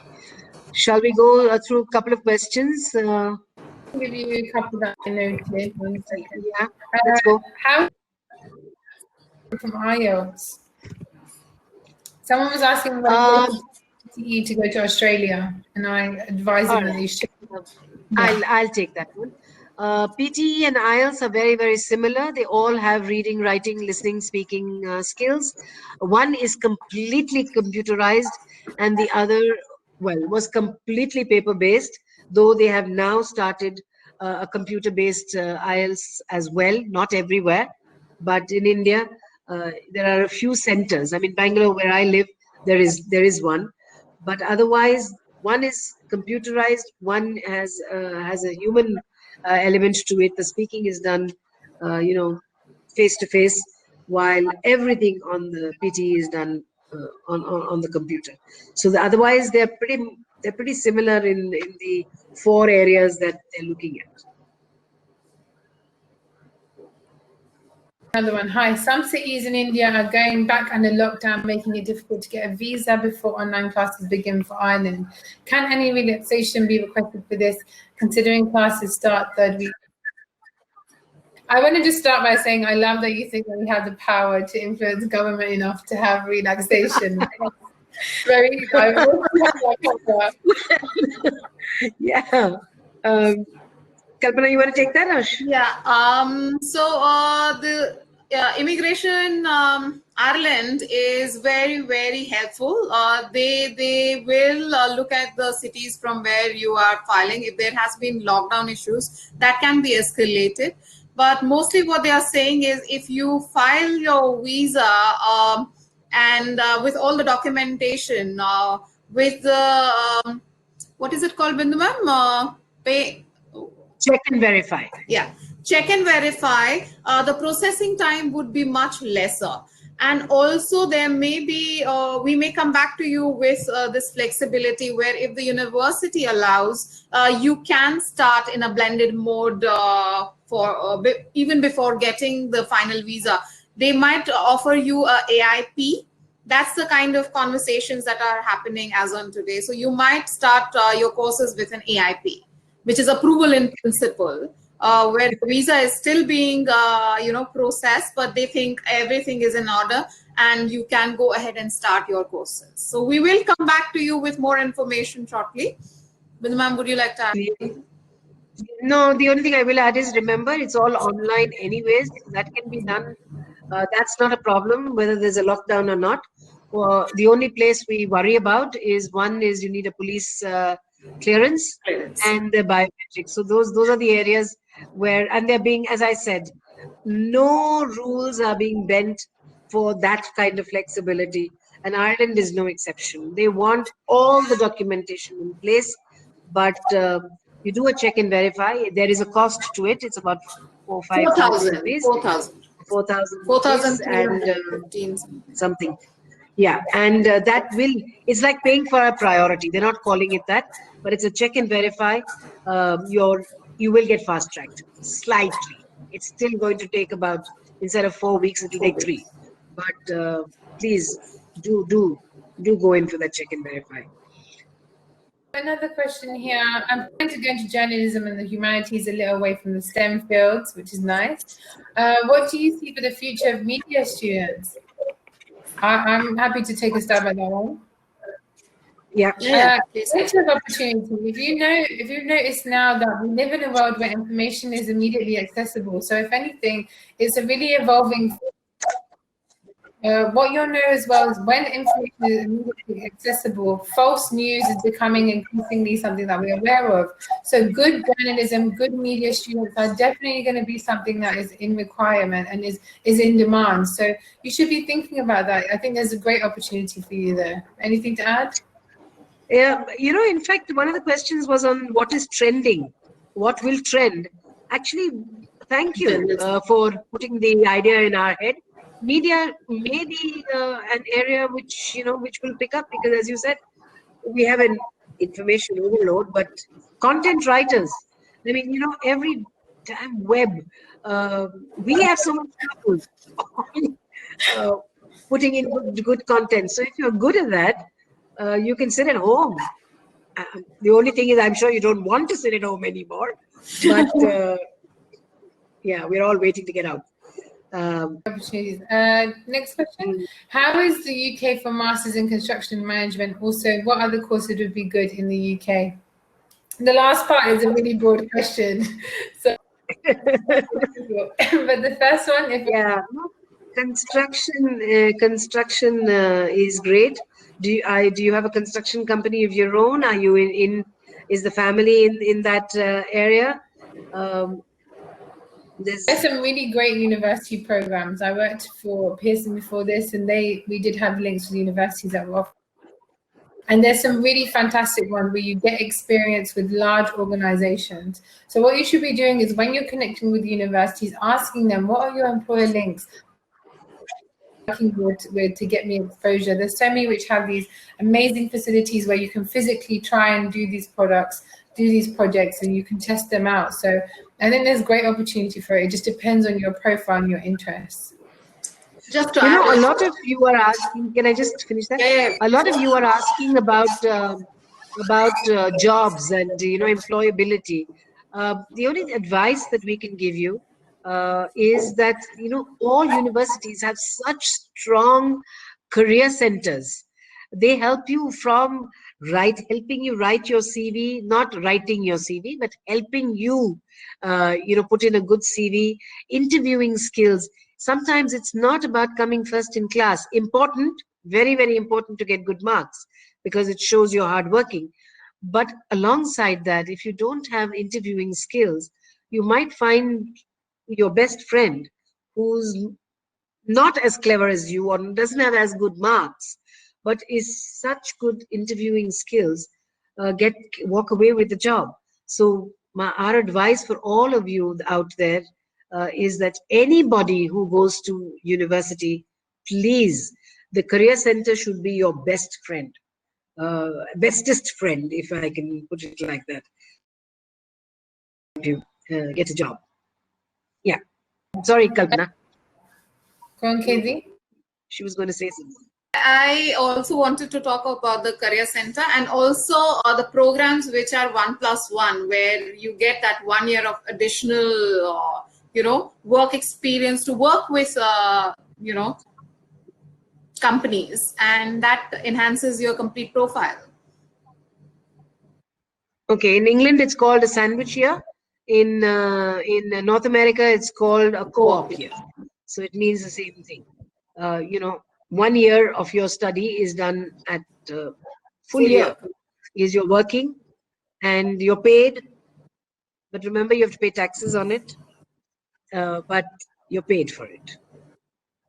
Speaker 1: Shall we go through a couple of questions?
Speaker 3: I'll give you a couple that I noted.
Speaker 1: Yeah, let's go.
Speaker 3: How from IELTS? Someone was asking about to go to Australia, and I advised them that they should.
Speaker 1: I'll take that one. PTE and IELTS are very, very similar. They all have reading, writing, listening, speaking skills. One is completely computerized and the other, was completely paper-based, though they have now started a computer-based IELTS as well, not everywhere. But in India, there are a few centers. I mean, Bangalore, where I live, there is one. But otherwise, one is computerized, one has a human element to it. The speaking is done, face to face, while everything on the PTE is done on the computer. So otherwise, they're pretty similar in the 4 areas that they're looking at.
Speaker 3: Another one. Hi. Some cities in India are going back under lockdown, making it difficult to get a visa before online classes begin for Ireland. Can any relaxation be requested for this, considering classes start 3rd week? I want to just start by saying I love that you think that we have the power to influence government enough to have relaxation. Very. I will have that.
Speaker 1: Yeah. Kalpana, you want to take that, Ash?
Speaker 2: Yeah. The immigration Ireland is very, very helpful. They will look at the cities from where you are filing. If there has been lockdown issues, that can be escalated. But mostly what they are saying is if you file your visa and with all the documentation, with the what is it called, Bindu ma'am? Pay.
Speaker 1: Check and verify.
Speaker 2: Yeah, check and verify. The processing time would be much lesser. And also there may be, we may come back to you with this flexibility where if the university allows, you can start in a blended mode even before getting the final visa. They might offer you a AIP. That's the kind of conversations that are happening as on today. So you might start your courses with an AIP, which is approval in principle, where the visa is still being, processed, but they think everything is in order and you can go ahead and start your courses. So we will come back to you with more information shortly. Bindu ma'am, would you like to add anything?
Speaker 1: No, the only thing I will add is remember it's all online anyways. That can be done. That's not a problem whether there's a lockdown or not. The only place we worry about is one is you need a police clearance and the biometrics. So those are the areas where, and they're being, as I said, no rules are being bent for that kind of flexibility. And Ireland is no exception. They want all the documentation in place, but you do a check and verify. There is a cost to it. It's about 4,000 rupees. 4,000 rupees and
Speaker 2: 4,315.
Speaker 1: something. Yeah, and that will, it's like paying for a priority. They're not calling it that, but it's a check and verify. You will get fast tracked slightly. It's still going to take about, instead of 4 weeks, it will take 3. But please do go in for that check and verify.
Speaker 3: Another question here. I'm trying to go into journalism and the humanities a little away from the STEM fields, which is nice. What do you see for the future of media students? I'm happy to take a stab at that one.
Speaker 1: Yeah.
Speaker 3: Creative opportunity. If you've noticed now that we live in a world where information is immediately accessible. So if anything, it's a really evolving. What you'll know as well is when information is immediately accessible, false news is becoming increasingly something that we're aware of. So good journalism, good media students are definitely going to be something that is in requirement and is in demand. So you should be thinking about that. I think there's a great opportunity for you there. Anything to add?
Speaker 1: Yeah, in fact, one of the questions was on what is trending, what will trend. Actually, thank you for putting the idea in our head. Media may be an area which will pick up, because as you said, we have an information overload, but content writers, I mean, every damn web, we have so much trouble putting in good content. So if you're good at that, you can sit at home. The only thing is, I'm sure you don't want to sit at home anymore, but yeah, we're all waiting to get out.
Speaker 3: Opportunities. Next question. How is the UK for Masters in Construction Management? Also, what other courses would be good in the UK? The last part is a really broad question. So, but the first one,
Speaker 1: construction is great. Do you have a construction company of your own? Are you is the family in that area?
Speaker 3: There's some really great university programs. I worked for Pearson before this, and we did have links to the universities that were offering. And there's some really fantastic ones where you get experience with large organizations. So what you should be doing is when you're connecting with universities, asking them, what are your employer links? Working with to get me exposure. There's so many which have these amazing facilities where you can physically try and do these products, do these projects, and you can test them out. So I think there's great opportunity for it. It just depends on your profile and your interests.
Speaker 2: Just to
Speaker 1: a lot of you are asking, can I just finish that?
Speaker 2: Yeah.
Speaker 1: A lot of you are asking about jobs and employability. The only advice that we can give you is that all universities have such strong career centers, They help you from helping you write your CV, not writing your CV, but helping you, put in a good CV, interviewing skills. Sometimes it's not about coming first in class. Important, very, very important to get good marks because it shows you're hardworking. But alongside that, if you don't have interviewing skills, you might find your best friend who's not as clever as you or doesn't have as good marks, but is such good interviewing skills, walk away with the job. So our advice for all of you out there is that anybody who goes to university, please, the career center should be your best friend, bestest friend, if I can put it like that. You get a job. Yeah. Sorry, Kalpana.
Speaker 3: Go on, KZ.
Speaker 1: She was going to say something.
Speaker 2: I also wanted to talk about the career center and also the programs which are 1+1, where you get that 1 year of additional, work experience to work with, companies, and that enhances your complete profile.
Speaker 1: Okay, in England it's called a sandwich year. In North America it's called a co-op year. So it means the same thing. 1 year of your study is done at full year. Is you're working and you're paid, but remember you have to pay taxes on it. But you're paid for it.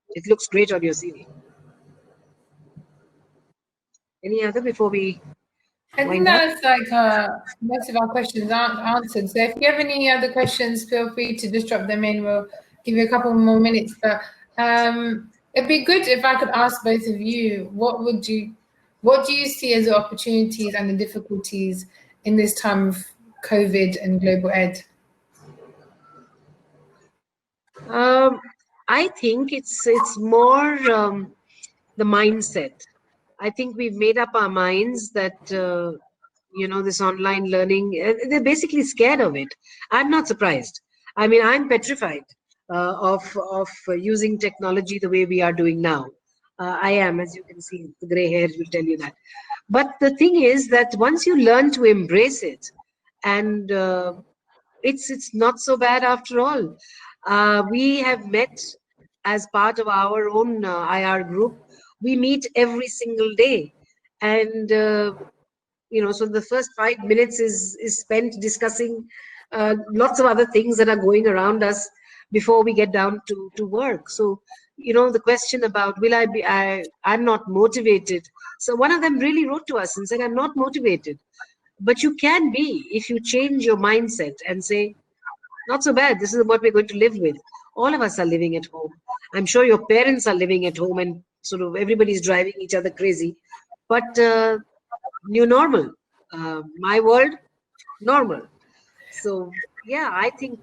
Speaker 1: It looks great on your CV. Any other before we?
Speaker 3: I think that's like most of our questions aren't answered. So if you have any other questions, feel free to just drop them in. We'll give you a couple more minutes. But it'd be good if I could ask both of you, what do you see as the opportunities and the difficulties in this time of COVID and global ed?
Speaker 1: I think it's more the mindset. I think we've made up our minds that this online learning, they're basically scared of it. I'm not surprised. I mean, I'm petrified of using technology the way we are doing now. I am, as you can see, the gray hairs will tell you that. But the thing is that once you learn to embrace it, and it's not so bad after all. We have met as part of our own IR group. We meet every single day, and so the first 5 minutes is spent discussing lots of other things that are going around us before we get down to work. So the question about I'm not motivated. So one of them really wrote to us and said, I'm not motivated. But you can be if you change your mindset and say, not so bad, this is what we're going to live with. All of us are living at home. I'm sure your parents are living at home and sort of everybody's driving each other crazy. But new normal, my world, normal. So yeah, I think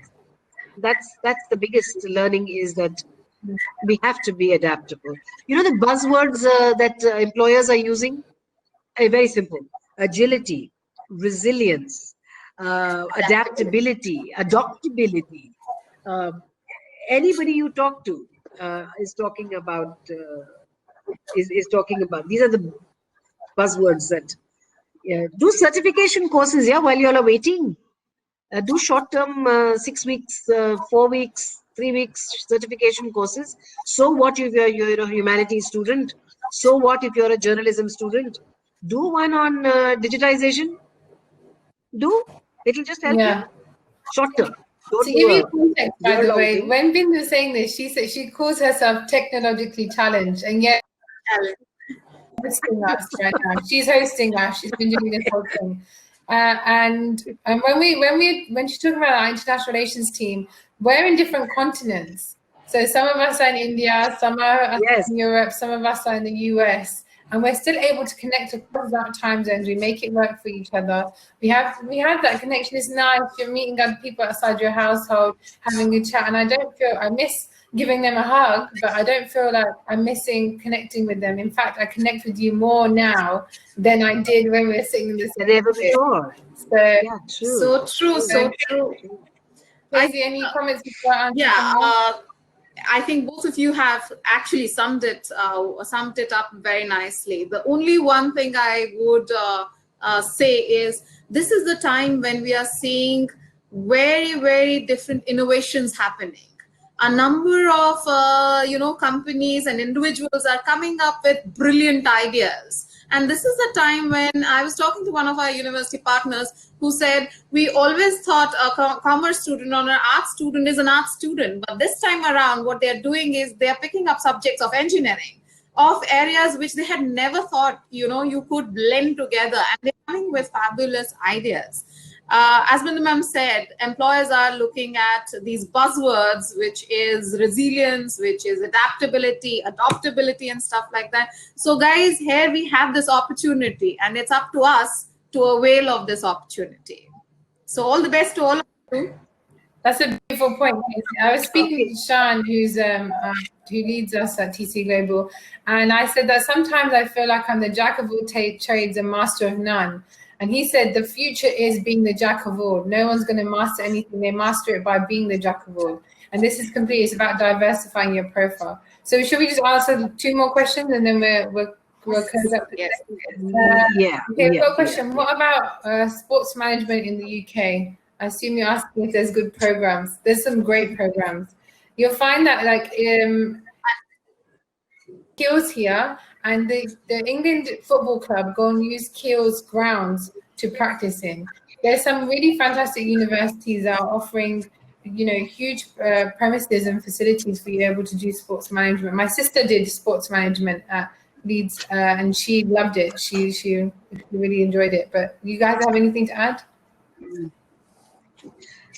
Speaker 1: that's the biggest learning, is that we have to be adaptable. The buzzwords that employers are using are very simple: agility, resilience, adaptability, adoptability. Anybody you talk to is talking about these are the buzzwords that do certification courses, while you all are waiting. Do short-term 6 weeks, 4 weeks, 3 weeks certification courses. So what if you're a humanities student? So what if you're a journalism student? Do one on digitization. It'll just help you. Short-term.
Speaker 3: To give you context, by the way, when Bindu was saying this, she said she calls herself technologically challenged, and yet hosting us right now. She's hosting us. She's been doing this whole thing. And when she's talking about our international relations team, we're in different continents. So some of us are in India, some are in Europe, some of us are in the US, and we're still able to connect across that time zones. We make it work for each other. We have that connection. It's nice. You're meeting other people outside your household, having a chat, and I miss giving them a hug, but I don't feel like I'm missing connecting with them. In fact, I connect with you more now than I did when we were sitting in the same
Speaker 1: ever before.
Speaker 3: So
Speaker 1: yeah, true.
Speaker 2: So true.
Speaker 3: Daisy, any comments before I answer?
Speaker 2: I think both of you have actually summed it up very nicely. The only one thing I would say is this is the time when we are seeing very, very different innovations happening. A number of companies and individuals are coming up with brilliant ideas. And this is the time when I was talking to one of our university partners who said, we always thought a commerce student or an art student is an art student. But this time around, what they're doing is they're picking up subjects of engineering, of areas which they had never thought, you could blend together. And they're coming with fabulous ideas. As Bindu ma'am said, employers are looking at these buzzwords, which is resilience, which is adaptability, adoptability, and stuff like that. So guys, here we have this opportunity, and it's up to us to avail of this opportunity. So all the best to all of you.
Speaker 3: That's a beautiful point. I was speaking to Sean, who leads us at TC Global, and I said that sometimes I feel like I'm the jack of all trades and master of none. And he said the future is being the jack of all. No one's going to master anything. They master it by being the jack of all. And this is complete. It's about diversifying your profile. So should we just answer 2 more questions and then we'll close up?
Speaker 2: Yes.
Speaker 3: Okay, we've got a question. What about sports management in the UK? I assume you're asking if there's good programs. There's some great programs. You'll find that like skills here, and the England Football Club go and use Keel's grounds to practice in. There's some really fantastic universities that are offering, huge premises and facilities for you able to do sports management. My sister did sports management at Leeds, and she loved it. She really enjoyed it. But you guys have anything to add?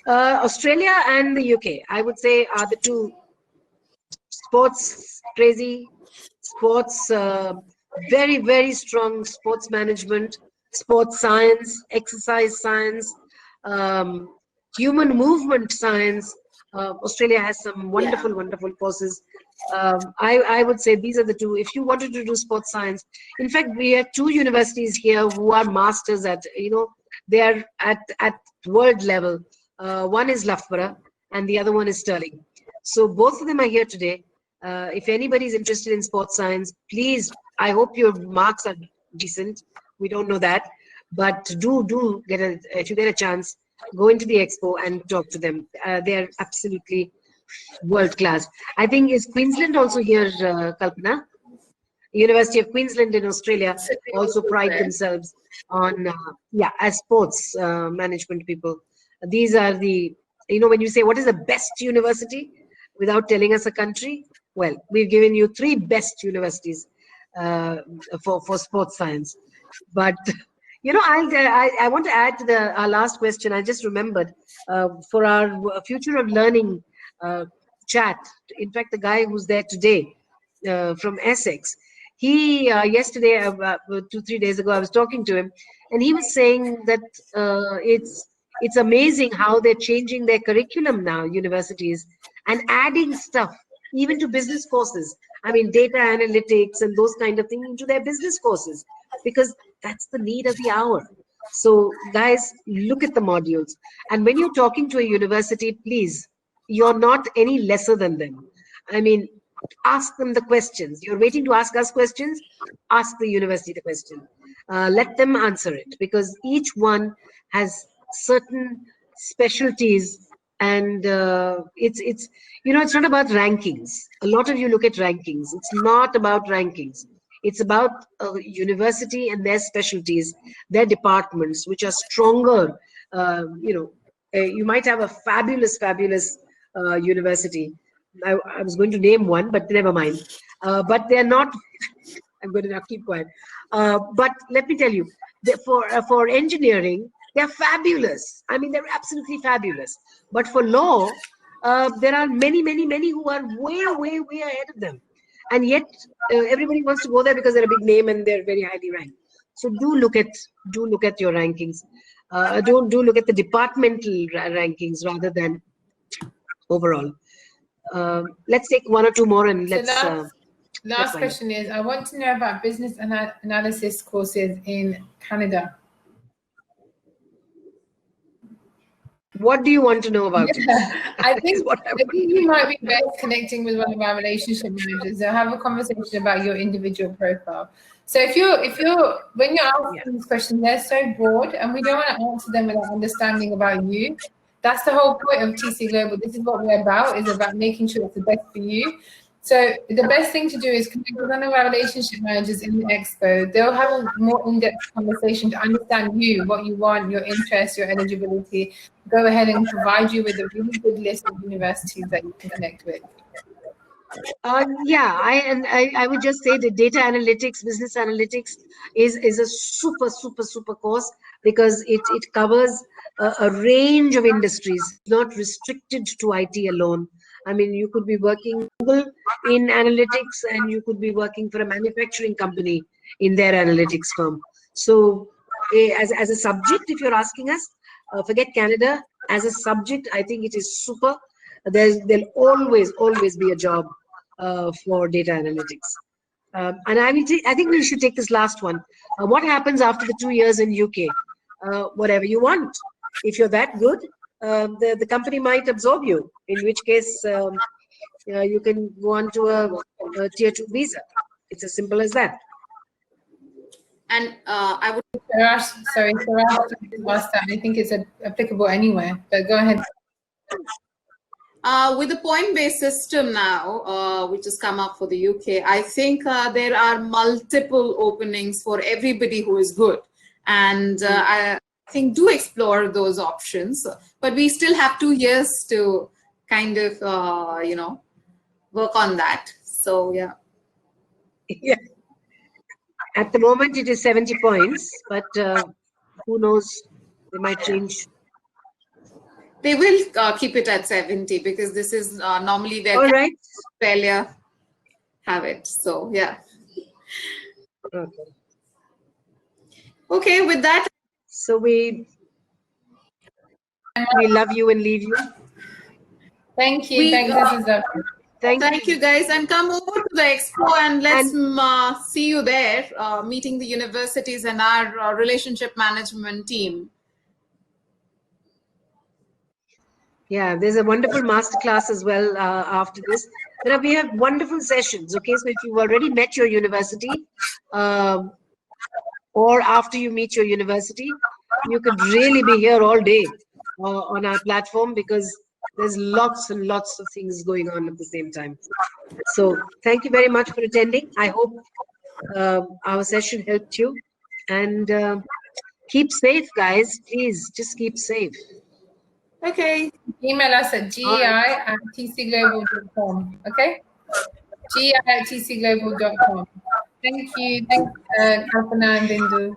Speaker 1: Australia and the UK, I would say, are the 2 sports crazy, sports, very, very strong sports management, sports science, exercise science, human movement science. Australia has some wonderful, wonderful courses. I would say these are the 2. If you wanted to do sports science, in fact, we have 2 universities here who are masters at, they are at world level. One is Loughborough and the other one is Stirling. So both of them are here today. If anybody is interested in sports science, please, I hope your marks are decent. We don't know that, but do get if you get a chance, go into the expo and talk to them. They're absolutely world class. I think is Queensland also here, Kalpana? University of Queensland in Australia also pride themselves on as sports management people. These are the, when you say what is the best university without telling us a country, well, we've given you 3 best universities for sports science. But I want to add to our last question. I just remembered for our future of learning chat. In fact, the guy who's there today from Essex, he yesterday, 2-3 days ago, I was talking to him, and he was saying that it's amazing how they're changing their curriculum now, universities, and adding stuff even to business courses. I mean, data analytics and those kind of things into their business courses, because that's the need of the hour. So guys, look at the modules. And when you're talking to a university, please, you're not any lesser than them. I mean, ask them the questions. You're waiting to ask us questions, ask the university the question. Let them answer it, because each one has certain specialties, and it's not about rankings. A lot of you look at rankings. It's not about rankings. It's about a university and their specialties, their departments, which are stronger. You might have a fabulous university. I was going to name one, but never mind. But they're not. I'm going to now keep quiet. But let me tell you, for engineering, they're fabulous. I mean, they're absolutely fabulous. But for law, there are many who are way ahead of them. And yet everybody wants to go there because they're a big name and they're very highly ranked. So do look at your rankings. Do look at the departmental rankings rather than overall. Let's take 1 or 2 more and let's.
Speaker 3: Last question is, I want to know about business analysis courses in Canada.
Speaker 1: What do you want to know about it?
Speaker 3: I think
Speaker 1: What I want.
Speaker 3: you might be best connecting with one of our relationship managers. They'll have a conversation about your individual profile. So if you're when you're asking these questions, they're so broad, and we don't want to answer them without understanding about you. That's the whole point of TC Global. This is what we're about, is about making sure it's the best for you. So the best thing to do is connect with one of our relationship managers in the expo. They'll have a more in-depth conversation to understand you, what you want, your interests, your eligibility. Go ahead and provide you with a really good list of universities that you can connect with.
Speaker 1: Yeah, I would just say that data analytics, business analytics is a super course, because it covers a range of industries, not restricted to IT alone. I mean, you could be working Google in analytics, and you could be working for a manufacturing company in their analytics firm. So as a subject, if you're asking us, forget Canada. As a subject, I think it is super. There'll always be a job for data analytics. And I think we should take this last one. What happens after the 2 years in UK? Whatever you want. If you're that good, the company might absorb you, in which case you can go on to a tier 2 visa. It's as simple as that.
Speaker 2: And I would.
Speaker 3: Sorry, asked that. I think it's applicable anywhere, but go ahead.
Speaker 2: With the point-based system now, which has come up for the UK, I think there are multiple openings for everybody who is good. And I think do explore those options. But we still have 2 years to kind of, work on that. So, yeah.
Speaker 1: Yeah. At the moment, it is 70 points, but who knows? They might change.
Speaker 2: They will keep it at 70, because this is normally their
Speaker 1: All right.
Speaker 2: Australia have it. So, yeah. Okay, with that.
Speaker 1: So we love you and leave you.
Speaker 3: Thank you.
Speaker 2: Thank you, guys, and come over to the expo and let's see you there, meeting the universities and our relationship management team.
Speaker 1: Yeah, there's a wonderful masterclass as well after this. We have wonderful sessions. Okay, so if you've already met your university, or after you meet your university, you could really be here all day on our platform, because there's lots and lots of things going on at the same time. So thank you very much for attending. I hope our session helped you, and keep safe, guys. Please just keep safe.
Speaker 2: Okay.
Speaker 3: Email us at gi@tcglobal.com. Okay? gi@tcglobal.com. Thank you. Thanks, Kalpana and Bindu.